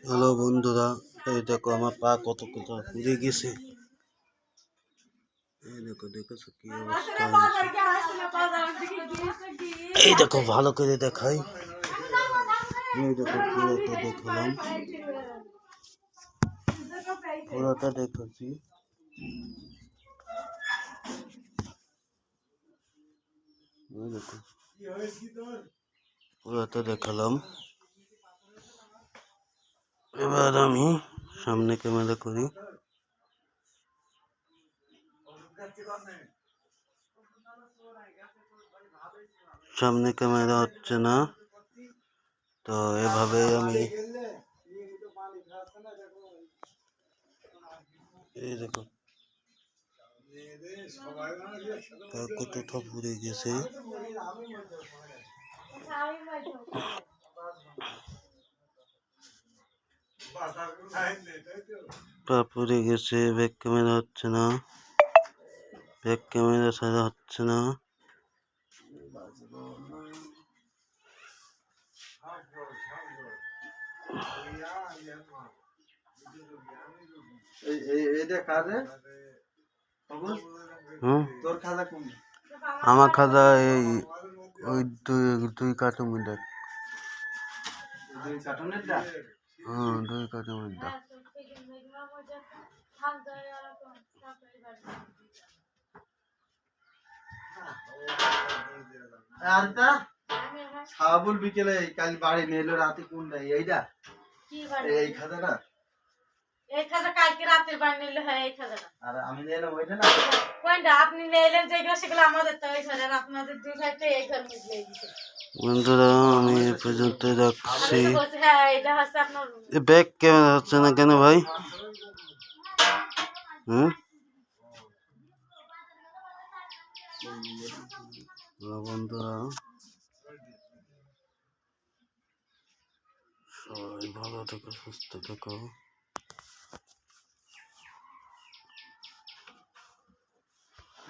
Hello বন্ধুরা, এই দেখো আমার পা কত কোথাও পুড়ে গেছে। এই দেখো, দেখেছো কি অবস্থা হয়েছে? এই দেখো ভালো করে দেখাই। এই দেখো পুরোটা দেখালাম, পুরোটা দেখাচ্ছি। এই দেখো পুরোটা দেখালাম। এবার আমি সামনে ক্যামেরা করি। সামনে ক্যামেরা হচ্ছে না, তো এভাবে আমি এই দেখো কতটা পুড়ে গেছে। পা পুড়ে গেছে, ব্যাক ক্যামেরা হচ্ছে না, ব্যাক ক্যামেরা ছাড়া হচ্ছে না। আমার খাজা এই ওই দুই কার্টুন দেখ। হ্যাঁ, 2 কার্টুনের দাম। সাবুল বিকেলে কাল বাড়ি নিলো রাতে কোন নাই এইটা এই খাজাটা এই খাজা কালকে রাতে বাড়ি নিলে হয় এই খাজাটা। আর আমি নিলাম ওইটা না কোনটা আপনি নিলেন যেগুলো সেগুলো আমাদের তো ওই ঘরে, আপনাদের দুই ভাইতে এই ঘর মিলে গেছে। বন্ধুরা আমি এ পর্যন্ত রাখছি। হ্যাঁ, এটা হচ্ছে আপনার ব্যাক ক্যামেরা হচ্ছে না কেন ভাই? বন্ধুরা সবাই ভালো থেকো, সুস্থ থেকো।